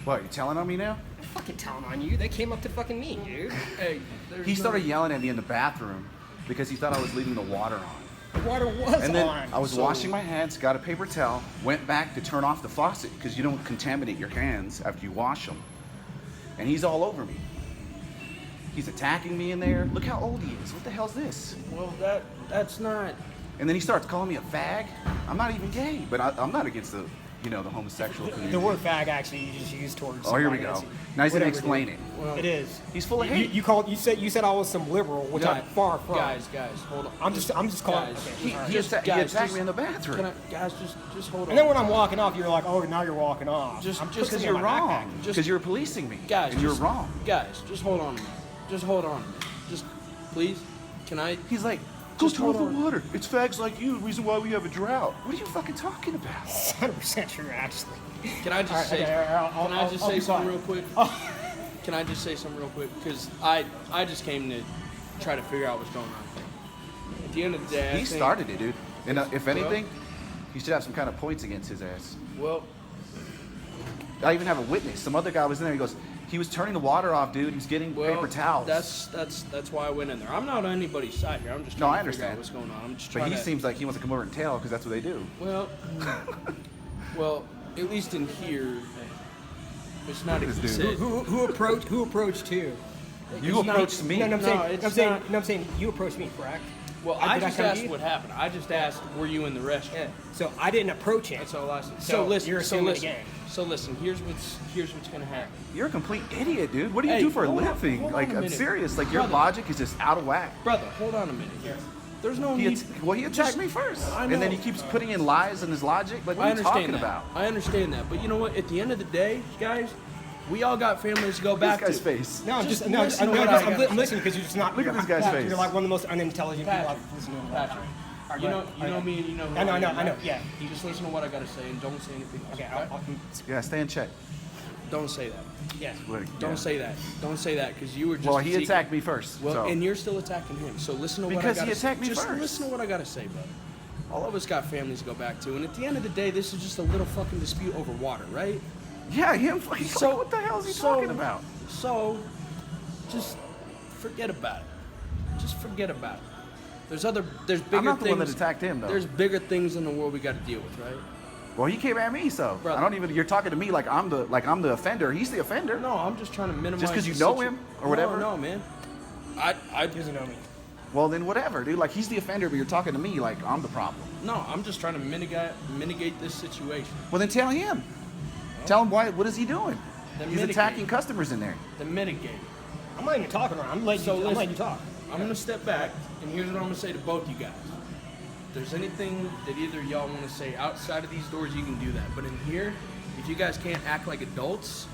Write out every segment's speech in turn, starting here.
What, you telling on me now? I'm fucking telling on you. They came up to fucking me, dude. Hey, He started yelling at me in the bathroom because he thought I was leaving the water on. The water was And then on. I was washing my hands, got a paper towel, went back to turn off the faucet because you don't contaminate your hands after you wash them. And he's all over me. He's attacking me in there. Look how old he is. What the hell's this? Well, that's not. And then he starts calling me a fag. I'm not even gay, but I'm not against the homosexual community. The word fag actually you just used towards. Oh, here we go. Now he's gonna whatever, explain dude. it. Well, It is. He's full of hate. You said I was some liberal, which I'm far from. Guys, hold on. I'm just calling. Guys, Okay, He, all right. he attacked me in the bathroom. Just hold on. And then when I'm walking off, you're like, oh, now you're walking off. Just I'm Because putting you're on my backpack. wrong. Because you're policing me. Guys, and you're wrong. Guys, just hold on a minute. Just hold on a minute. Just, please, can I? He's like, go Just turn off hold the on. water. It's fags like you, the reason why we have a drought. What are you fucking talking about? 100% true, actually. Can I just All right, say? okay, Can I just I'll say be something quiet. real quick? Can I just say something real quick? Because I just came to try to figure out what's going on. At the end of the day, I He think- started it, dude. And if anything, he should have some kind of points against his ass. Well, I even have a witness. Some other guy was in there. He goes, he was turning the water off, dude. He was getting paper towels. That's why I went in there. I'm not on anybody's side here. I'm just No, I trying to figure out understand. what's going on. I'm just But trying he to. seems like he wants to come over and tell because that's what they do. Well, at least in here, it's not This dude. said. Who approached who? You It's not- approached me. No, it's not- I'm saying you approached me, correct? Well, Did I just come to asked you? what happened. I just asked, were you in the restaurant? Yeah. So I didn't approach him. That's all I said. So listen, you're assuming listen, again. So listen, here's what's gonna happen. You're a complete idiot, dude. What do you Hey, do for a hold on, living? hold on Like, a I'm minute. serious. Like, your Brother. logic is just out of whack. Brother, hold on a minute here. There's no He need. attacked Just- me first. I And then know. he keeps putting in lies in his logic. Like, what I are you talking understand that. about? I understand that. But you know what? At the end of the day, guys, we all got families to go back This guy's to. face. No, I'm Just just no, listen I'm, to no, what just- I I'm, gotta I'm listening because you're just not. Look at you're- this guy's face. You're like one of the most unintelligent people Patrick, I've listened to. Patrick, Alright, you go know ahead. me and you know who I know, I am, I know, right? yeah. You just listen to what I gotta say and don't say anything else. Okay, right? Yeah, stay in check. Don't say that. yeah. Don't say that. Don't say that because you were just. Well, he seeking- attacked me first. Well, so. and you're still attacking him. So listen to what I Because gotta he attacked me just first. listen to what I gotta say, brother. All of us got families to go back to, and at the end of the day, this is just a little fucking dispute over water, right? Yeah, him. Fucking, So what the hell is he talking about? So, just forget about it. Just forget about it. There's bigger I'm not the things. one that attacked him, though. There's bigger things in the world we got to deal with, right? Well, he came at me, so Brother. I don't even. You're talking to me like I'm the offender. He's the offender. No, I'm just trying to minimize. Just 'cause the you know situ- him or whatever? No, man. I He doesn't know me. Well, then whatever, dude. Like he's the offender, but you're talking to me like I'm the problem. no, I'm just trying to mitigate this situation. Well, then tell him. Tell him why. What is he doing? Then He's mitigate. attacking customers in there. To mitigate. I'm not even talking around. I'm letting you talk. I'm gonna step back, and here's what I'm gonna say to both you guys. If there's anything that either of y'all want to say outside of these doors, you can do that. But in here, if you guys can't act like adults,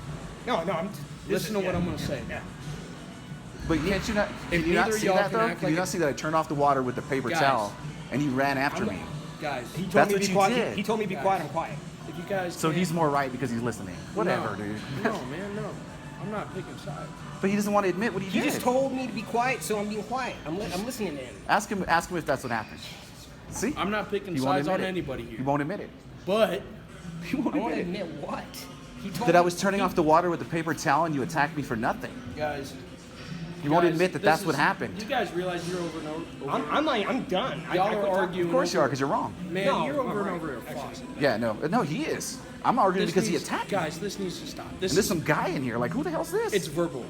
No, I'm. listen to what I'm gonna say. Yeah. But can't you not? Can If you not neither see y'all that can though? act Can you like not see that I turned off the water with the paper Guys. towel, and he ran after me? Guys, He told That's me what to be you quiet. did. He told me to be Guys. quiet. I'm quiet. if you guys So can't- he's more right because he's listening. Whatever, no, dude. No, man, no. I'm not picking sides. But he doesn't want to admit what he He did. just told me to be quiet, so I'm being quiet. I'm listening to him. Ask him if that's what happened. See? I'm not picking He won't sides on admit it. anybody here. He won't admit it. But He won't I want to admit it. admit what he told That I me- was turning off the water with the paper towel and you attacked me for nothing. guys, You won't guys, admit that this that's what is- happened. You guys realize you're over and over. I'm done. Y'all I are quit arguing. Of course you are, over- because you're wrong. Man, No, you're over I'm and right, over a actually. faucet. Yeah, no, he is. I'm arguing because he attacked me. Guys, this needs to stop. And there's some guy in here. Like, who the hell's this? It's verbal.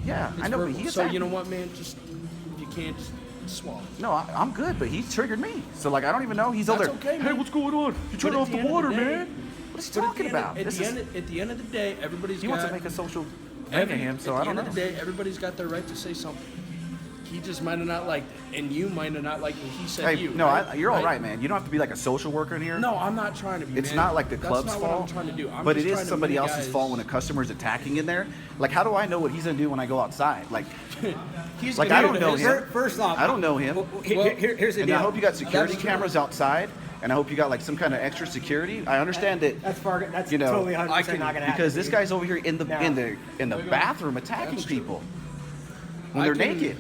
yeah, It's I know, verbal. but he So attacked you know me. what, man? Just if you can't, just swallow. No, I'm good, but he triggered me. So like, I don't even know. He's over That's there. okay, Hey, man. what's going on? You turned at off the the end of water, the day- man. What is he But talking about? At the end of the day, everybody's He got. wants to make a social thing of him, so I At don't the know. end of the day, everybody's got their right to say something. He just might have not liked it, and you might have not liked what he said. Hey, you. no, right? you're all right, man. You don't have to be like a social worker in here. No, I'm not trying to be. It's man. not like the That's club's not fault. What I'm trying to do. I'm but just it is trying to somebody minimize- else's fault when a customer's attacking in there. Like, how do I know what he's gonna do when I go outside? Like, He's Like, gonna I don't do know his- him. First off, I don't know him. Here's the and deal. I hope you got security That's true. cameras outside, and I hope you got like some kind of extra security. I understand that. That's far. That's You know, totally 100% I can- not gonna happen. Because this dude. guy's over here in the No. in the bathroom attacking That's true. people when I they're can- naked.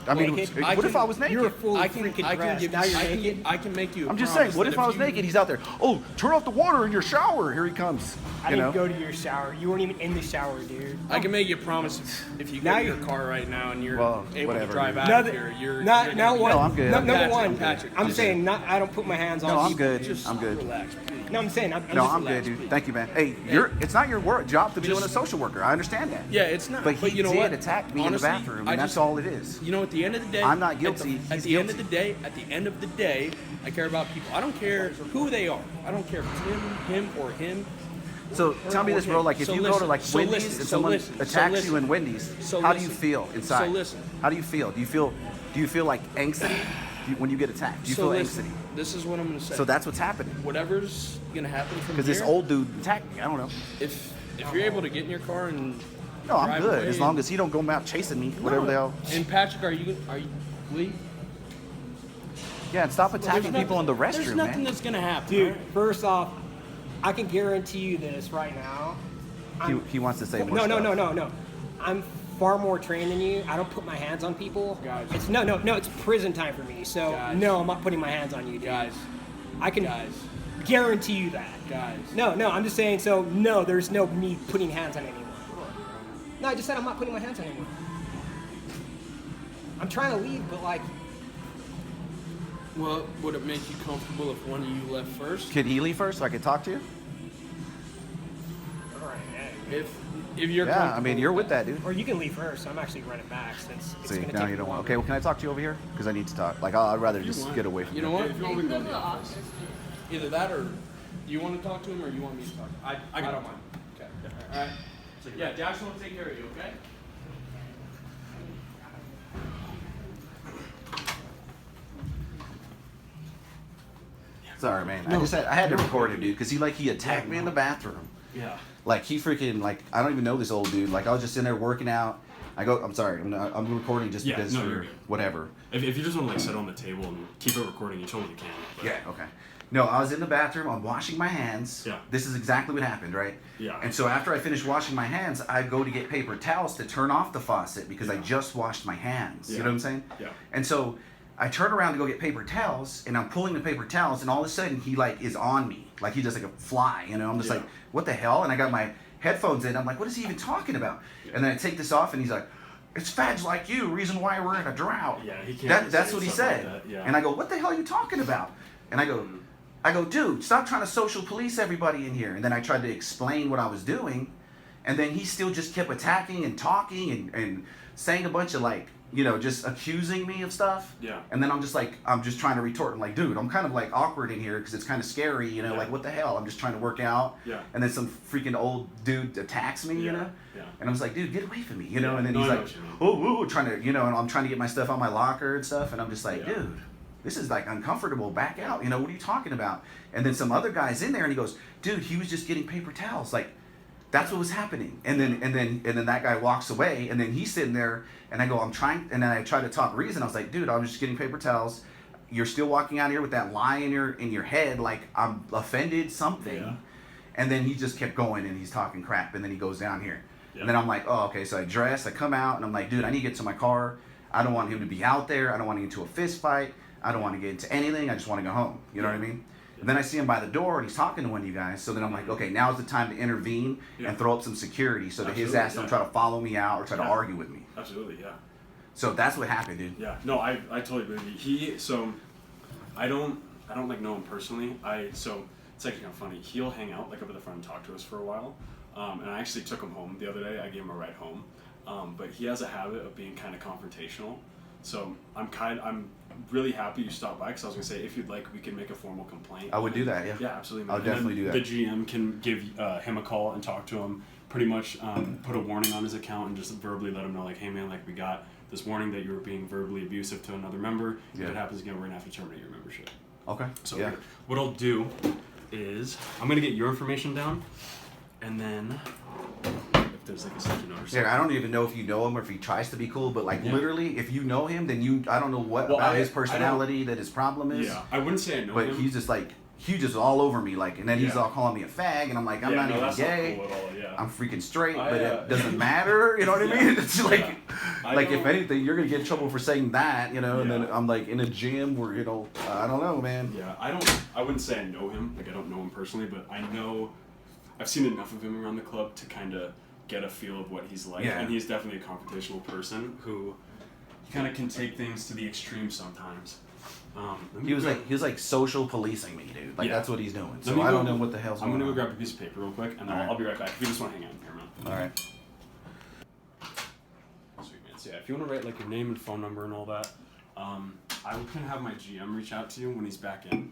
I mean, naked? what if I was naked? You're fully I can freaking I can dressed. give Now you're I naked. can, I can make you. I'm just saying, what if I was naked? naked? He's out there. Oh, turn off the water in your shower. Here he comes. I You didn't know? go to your shower. You weren't even in the shower, dude. I can make you a promise if you Now get in your you're- car right now and you're Well, able whatever, to drive dude. out Not, of here, you're not, you're not gonna be- one. No, I'm good. No, I'm number good. one, Patrick, I'm just- saying not. I don't put my hands on. No, I'm people. good. Just I'm good. relax, please. No, I'm saying. No, just I'm good, relax, dude. please. Thank you, man. Hey, it's not your work job to be doing a social worker. I understand that. Yeah, it's not. But he you know did what? attack me Honestly, in the bathroom, I and that's just- all it is. You know, at the end of the day, I'm not guilty. At He's the end of guilty. the day, I care about people. I don't care who they are. I don't care if it's him or him. So tell me this, bro. Like, if So you go to listen, like so Wendy's listen, and so someone listen, so attacks listen. you in Wendy's, So how do you listen. feel inside? So listen. How do you feel? Do you feel like angsty when you get attacked? Do you So feel listen, angsty? this is what I'm gonna say. So that's what's happening. Whatever's gonna happen from Because here. this old dude attacked me. I don't know. if you're able to get in your car and No, I'm drive good away as long as he don't go out chasing me. Whatever the hell. And Patrick, are you Lee? Yeah, and stop attacking There's people in the There's restroom, nothing man. that's gonna happen, Dude, alright? first off, I can guarantee you this right now. He wants to say more No, stuff. no. I'm far more trained than you. I don't put my hands on people. Guys. It's no. It's prison time for me. So Guys. no, I'm not putting my hands on you, dude. Guys, I can guys, guarantee you that. guys. No, I'm just saying. So no, there's no me putting hands on anyone. No, I just said I'm not putting my hands on anyone. I'm trying to leave, but like, Well, would it make you comfortable if one of you left first? Can he leave first so I can talk to you? all right, If you're Yeah, I mean, comfortable you're with with that, dude. or you can leave first. I'm actually running back since it's See, gonna now take you me don't want. longer. Okay, well, can I talk to you over here? Because I need to talk. Like, I'd rather You just want- get away from You know what? If you want to go to the office. Either that or do you want to talk to him or you want me to talk? I don't mind. Okay. All right. So yeah, Jackson will take care of you. Okay. Sorry, man. I had to record him, dude, because he attacked me in the bathroom. Yeah. Like he freaking I don't even know this old dude. Like I was just in there working out. I'm sorry. I'm recording just Yeah, because no, for you're good. whatever. If you just want to like sit on the table and keep it recording, you totally can. But Yeah. Okay. No, I was in the bathroom. I'm washing my hands. Yeah. This is exactly what happened, right? Yeah. And so after I finish washing my hands, I go to get paper towels to turn off the faucet because I Yeah. just washed my hands. You Yeah. know what I'm saying? Yeah. And so I turn around to go get paper towels, and I'm pulling the paper towels, and all of a sudden he is on me, like he's just like a fly. You know? I'm just Yeah. like, what the hell? And I got my headphones in. I'm like, what is he even talking about? And then I take this off, and he's like, it's fads like you, reason why we're in a drought. Yeah, he can't That's say what he stuff like said. that, yeah. And I go, what the hell are you talking about? And I go, dude, stop trying to social police everybody in here. And then I tried to explain what I was doing, and then he still just kept attacking and talking and saying a bunch of just accusing me of stuff. Yeah. And then I'm just trying to retort. I'm like, dude, I'm kind of like awkward in here because it's kind of scary, Yeah. like what the hell? I'm just trying to work out. Yeah. And then some freaking old dude attacks me, Yeah. you know? Yeah. And I was like, dude, get away from me, you Yeah. know? And then No, he's I know like, what you mean. oh, trying to, and I'm trying to get my stuff on my locker and stuff. And I'm just like, Yeah. dude, this is like uncomfortable. Back out. What are you talking about? And then some other guy's in there and he goes, dude, he was just getting paper towels. Like, that's what was happening. And then that guy walks away, and then he's sitting there, and I go, and then I try to talk reason. I was like, dude, I'm just getting paper towels. You're still walking out here with that lie in your head, like I'm offended something. Yeah. And then he just kept going, and he's talking crap, and then he goes down here. Yeah. And then I'm like, oh, okay. So I dress, I come out, and I'm like, dude, I need to get to my car. I don't want him to be out there. I don't want to get into a fist fight. I don't want to get into anything. I just want to go home. You know what I mean? And then I see him by the door, and he's talking to one of you guys. So then I'm like, okay, now's the time to intervene Yeah. and throw up some security so that his Absolutely, ass don't yeah. try to follow me out or try to Yeah. argue with me. Absolutely, yeah. So that's what happened, dude. Yeah. No, I totally agree with you. I don't like know him personally. So it's actually kind of funny. He'll hang out like up at the front and talk to us for a while. And I actually took him home the other day. I gave him a ride home. But he has a habit of being kind of confrontational. So I'm really happy you stopped by, because I was gonna say, if you'd like, we can make a formal complaint. I would do that, yeah. Yeah, absolutely. I would definitely do that. The GM can give him a call and talk to him. Pretty much put a warning on his account and just verbally let him know, like, hey man, like, we got this warning that you were being verbally abusive to another member. Yeah. If it happens again, we're gonna have to terminate your membership. Okay. So yeah. what I'll do is I'm gonna get your information down, and then if there's like a section note or something. Yeah, I don't even know if you know him or if he tries to be cool, but like Yeah. literally, if you know him, then I don't know what Well, about I- his I personality that his problem is. Yeah, I wouldn't say I know But him. he's just like, he just all over me, like, and then he's Yeah. all calling me a fag, and I'm like, I'm Yeah, not no, even that's gay. not cool at all. Yeah. I'm freaking straight, I, but uh, it doesn't matter. You know what I mean? It's like, Like, if don't- anything, you're gonna get in trouble for saying that, you know. And then Yeah. I'm like in a gym where, you know, I don't know, man. Yeah, I wouldn't say I know him. Like, I don't know him personally, but I've seen enough of him around the club to kind of get a feel of what he's like. Yeah. And he's definitely a confrontational person who kind of can take things to the extreme sometimes. He was like social policing me, dude. Like, Yeah. that's what he's doing. Let So me I don't go- know what the hell's I'm going gonna on. go grab a piece of paper real quick, and then Alright. I'll be right back. If you just want to hang out here, man. All right. Sweet, man. So yeah, if you want to write like your name and phone number and all that, I can have my GM reach out to you when he's back in.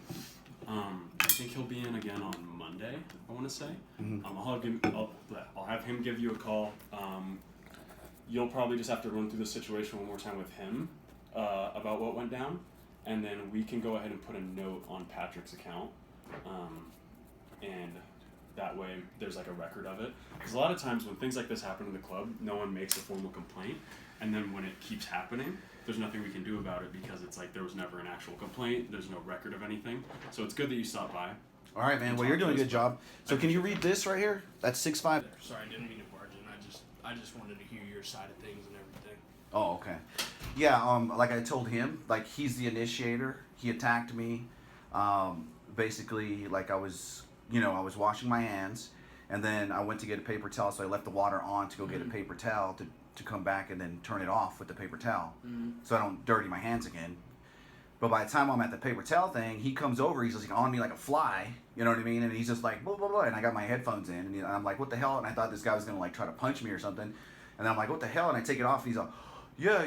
I think he'll be in again on Monday, I want to say. I'll have him give you a call. You'll probably just have to run through the situation one more time with him about what went down, and then we can go ahead and put a note on Patrick's account, and that way there's like a record of it. Because a lot of times when things like this happen in the club, no one makes a formal complaint, and then when it keeps happening, there's nothing we can do about it because it's like there was never an actual complaint, there's no record of anything. So it's good that you stopped by. All right, man. Well, you're doing a good job. So can you read this right here? That's 6'5". Sorry, I didn't mean to barge in. I just wanted to hear your side of things and everything. Oh, okay. Yeah, like I told him, like, he's the initiator. He attacked me. Basically, like, I was washing my hands, and then I went to get a paper towel, so I left the water on to go get a paper towel to come back and then turn it off with the paper towel, so I don't dirty my hands again. But by the time I'm at the paper towel thing, he comes over, he's just like on me like a fly, you know what I mean? And he's just like, blah, blah, blah, and I got my headphones in, and I'm like, what the hell? And I thought this guy was gonna like try to punch me or something. And then I'm like, what the hell? And I take it off, and he's like, yeah,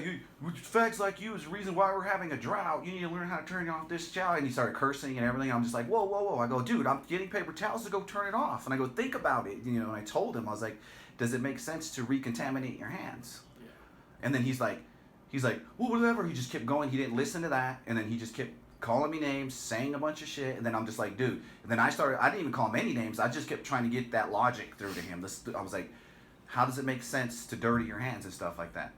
fags like you is the reason why we're having a drought. You need to learn how to turn off this shower. And he started cursing and everything. I'm just like, whoa, whoa, whoa. I go, dude, I'm getting paper towels to go turn it off. And I go, think about it. You know, and I told him, I was like, does it make sense to recontaminate your hands? Yeah. And then he's like, well, whatever. He just kept going. He didn't listen to that. And then he just kept calling me names, saying a bunch of shit. And then I'm just like, dude. And then I didn't even call him any names. I just kept trying to get that logic through to him. I was like, how does it make sense to dirty your hands and stuff like that?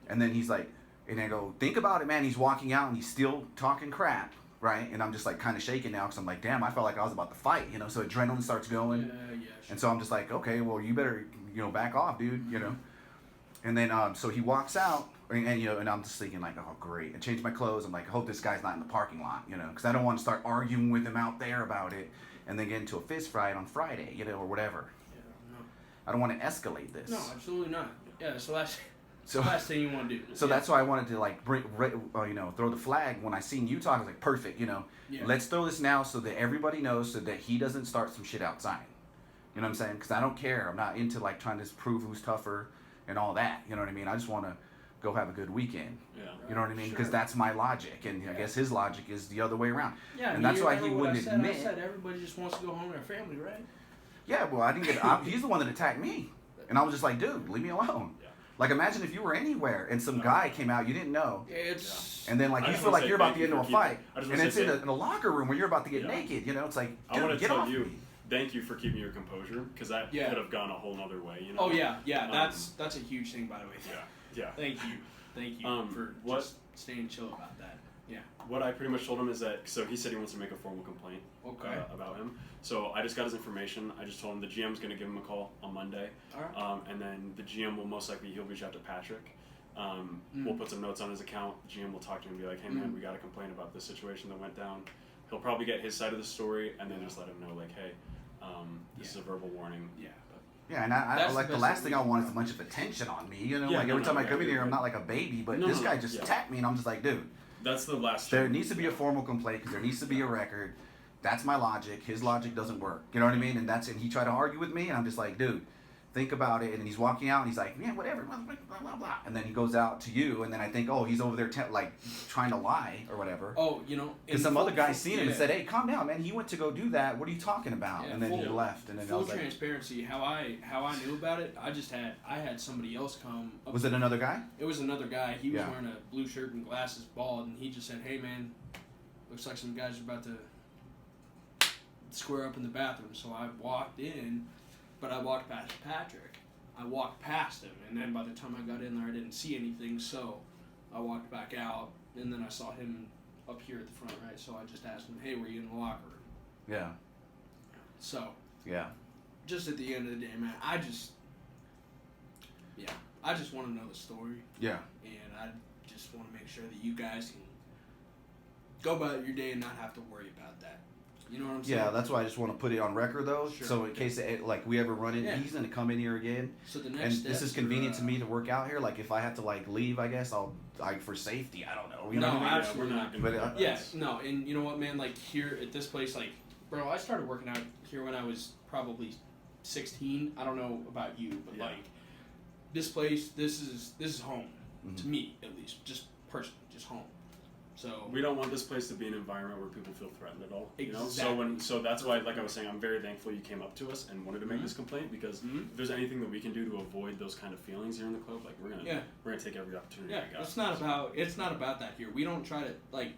And then he's like, and I go, think about it, man. He's walking out and he's still talking crap, right? And I'm just like kind of shaking now because I'm like, damn, I felt like I was about to fight, you know? So adrenaline starts going. Yeah, sure. And so I'm just like, okay, well, you better, back off, dude, you know? And then, so he walks out, and and I'm just thinking like, oh, great. I changed my clothes. I'm like, I hope this guy's not in the parking lot, because I don't want to start arguing with him out there about it and then get into a fist fight on Friday, or whatever. Yeah, no. I don't want to escalate this. No, absolutely not. Yeah, so that's So- the last thing you want to do. So that's why I wanted to like throw the flag when I seen you talk. I was like, perfect, Yeah. let's throw this now so that everybody knows, so that he doesn't start some shit outside. You know what I'm saying? Because I don't care. I'm not into like trying to prove who's tougher and all that. You know what I mean? I just want to go have a good weekend. Yeah. You know what I mean? Because Sure. that's my logic, and I guess his logic is the other way around. Yeah, and that's you why he remember what wouldn't I admit. said everybody just wants to go home to their family, right? Yeah, well, I didn't get. He's the one that attacked me, and I was just like, dude, leave me alone. Yeah. Like, imagine if you were anywhere and some guy came out you didn't know. Yeah, it's. And then, like, I you just feel wanna like say you're about thank to you get into a for keeping- fight, I just and wanna it's say in a, thank- in a locker room where you're about to get Yeah. naked. It's like, I want dude, to get tell off you, me. thank you for keeping your composure, because that Yeah. could have gone a whole nother way. Oh yeah, yeah. Um, That's a huge thing, by the way. Yeah. Thank you for what- just staying chill about that. Yeah. What I pretty much told him is that, so he said he wants to make a formal complaint Okay. about him. So I just got his information. I just told him the GM's going to give him a call on Monday. All right. And then the GM will most likely, he'll reach out to Patrick. We'll put some notes on his account. The GM will talk to him and be like, hey man, we got a complaint about this situation that went down. He'll probably get his side of the story and then just let him know like, hey, this is a verbal warning. Yeah. Yeah, and I That's like the the best last thing thing we I can want do. is a bunch of attention on me. Yeah, Like every no, time no, I come in yeah, here, I'm yeah. not like a baby, but No, this no, guy no, just yeah. attacked me, and I'm just like, dude, That's the last there thing. needs to be a formal complaint because there needs to be a record. That's my logic. His logic doesn't work. You know what I mean? And he tried to argue with me, and I'm just like, dude, think about it. And he's walking out, and he's like, yeah, whatever, blah, blah, blah, blah, blah. And then he goes out to you, and then I think, oh, he's over there like trying to lie or whatever. Oh, Because some other guy seen him and said, hey, calm down, man. He went to go do that. What are you talking about? Yeah, and then he full- left. And then I Full was like, transparency, how I knew about it, I had somebody else come up. was it another guy? It was another guy. He was Yeah. wearing a blue shirt and glasses, bald, and he just said, hey man, looks like some guys are about to square up in the bathroom. So I walked in, but I walked past Patrick. I walked past him, and then by the time I got in there, I didn't see anything, so I walked back out, and then I saw him up here at the front, right? So I just asked him, hey, were you in the locker room? Yeah. So, Yeah. just at the end of the day, man, I just want to know the story, Yeah. and I just want to make sure that you guys can go about your day and not have to worry about that. You know what I'm saying? Yeah, that's why I just want to put it on record though, Sure. so in case like we ever run in, Yeah. he's gonna come in here again. So the next And this steps is convenient are, to me to work out here. Like if I have to like leave, I guess I'll like for safety. I don't know. You know No, what I mean? absolutely we're not gonna. But, do that. Yes, no, and you know what, man? Like here at this place, like, bro, I started working out here when I was probably 16. I don't know about you, but Yeah. like, this place, this is home Mhm. to me, at least, just personally, just home. So We don't want this place to be an environment where people feel threatened at all. You know? Exactly. So that's why, like I was saying, I'm very thankful you came up to us and wanted to make this complaint, because Mhm. if there's anything that we can do to avoid those kind of feelings here in the club, like we're Yeah. gonna take every opportunity yeah, we got. it's not about that here. We don't try to like,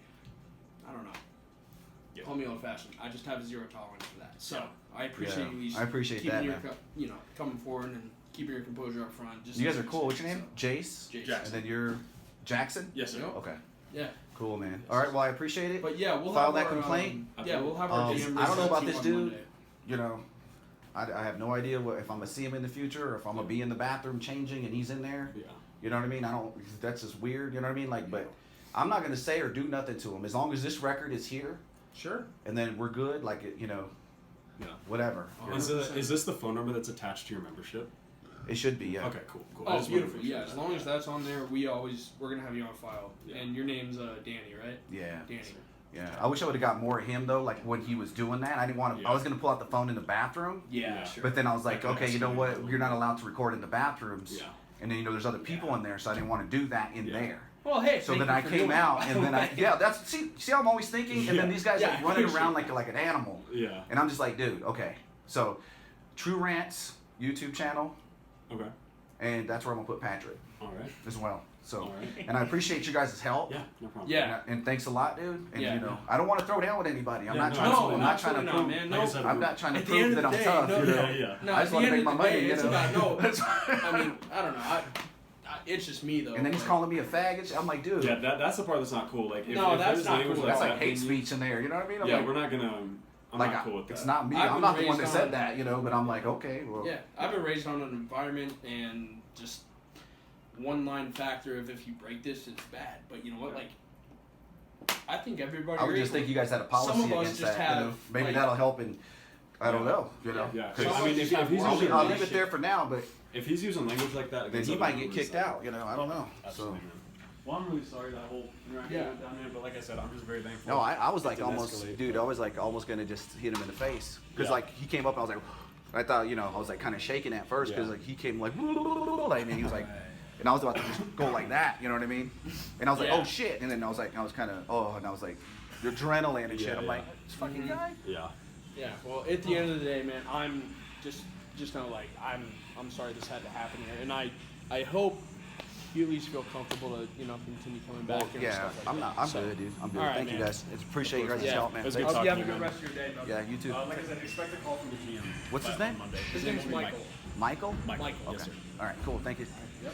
I don't know. Yeah. Call me old fashioned. I just have a zero tolerance for that. So Yeah. I appreciate Yeah, you at least I appreciate keeping that, your man. coming forward and keeping your composure up front. Just You guys as are cool. What's your name? so- Jace. Jason. Jackson. And then you're Jackson. Yes, sir. Yep. Okay. Yeah. Cool, man. All right. Well, I appreciate it. But yeah, we'll File have that our, complaint. Yeah, we'll have our DM. I don't know reach out about to you this on dude. Monday. You know, I have no idea if I'm gonna see him in the future or if I'm gonna be in the bathroom changing and he's in there. Yeah. You know what I mean? I don't. That's just weird. You know what I mean? Like, but I'm not gonna say or do nothing to him as long as this record is here, Sure. and then we're good. Like, you know, Yeah. whatever. Is this the phone number that's attached to your membership? It should be. Yeah. Okay, cool. I Oh, just wanted to beautiful. make sure Yeah, that- as long as that's on there, we're gonna have you on file. Yeah. And your name's Danny, right? Yeah. Danny. Yeah. I wish I would have got more of him though. Like when he was doing that, I didn't want to. Yeah. I was gonna pull out the phone in the bathroom, Yeah, Yeah. sure. but then I was like, That kinda okay, you know escalated what? a little You're not bit. allowed to record in the bathrooms. Yeah. And then there's other people in there, so I didn't want to do that in Yeah. there. Well, hey. So thank then you I for came doing out, it. and then that's see how I'm always thinking, and then Yeah. these guys Yeah, like I running appreciate around that. like an animal, Yeah. and I'm just like, dude, okay. So, True Rants YouTube channel, Okay. and that's where I'm gonna put Patrick All right. as well. So, All right. and I appreciate you guys' help. Yeah. No problem. Yeah. And thanks a lot, dude. And Yeah. you know, I don't want to throw down with anybody. I'm Yeah, not no, trying to. absolutely I'm not trying to absolutely prove. not, man. Like I No. said, I'm not trying to At the prove end that of I'm the day, tough. no, you know? Yeah. Yeah. No, I at just the want to end make of my the money. day, You it's know. about no. That's- I mean, I don't know. It's just me though. and then he's like- calling me a faggot. I'm like, dude. Yeah. That's the part that's not cool. Like, if, No, if that's there's not language cool. That's like like that hate in you- speech in there. You know what I mean? I'm Yeah, like, we're not gonna. I'm like not cool with that. it's not me. I've I'm been not the one raised that said on- that, you know. But I'm like, okay, well, Yeah, I've been raised on an environment and just one line factor of if you break this, it's bad. But you know what? Like, I think everybody. I would just think you guys had a policy Some of us against just that. You know? have, Maybe like- that'll help. And I don't Yeah. know. You know. Yeah. 'Cause I mean, if he's I'll using I'll language, leave it there for now, but if he's using language like that, then against he other might people, get it's kicked like- out. You know, I don't know. Absolutely, So man. Well, I'm really sorry that whole interaction Yeah. went down there, but like I said, I'm just very thankful. no, I was It like didn't almost, escalate, dude. but- I was like almost gonna just hit him in the face because Yeah. like he came up and I was like, I thought, you know, I was like kind of shaking at first because Yeah. like he came like, and he was like, and I was about to just go like that. You know what I mean? And I was like, Yeah. oh shit! And then I was like, I was kind of, and I was like, the adrenaline and shit. Yeah, I'm yeah. like, this fucking Mhm. guy. Yeah. Yeah. Well, at the end of the day, man, I'm just know like I'm sorry this had to happen here, and I hope you at least feel comfortable to continue coming back Well, here and yeah, stuff like I'm that. not. I'm So, good, dude. I'm good. all right, Thank you man. guys. It's appreciate you guys' Yeah. help, man. It was Thank good Hope you. you have a talking to good you, rest of your day, bud. Yeah, you too. Like I said, expect a call from the GM. What's his by name? Monday. His name's Michael. Michael. Michael. Okay. Yes, sir. All right. Cool. Thank you. Yep.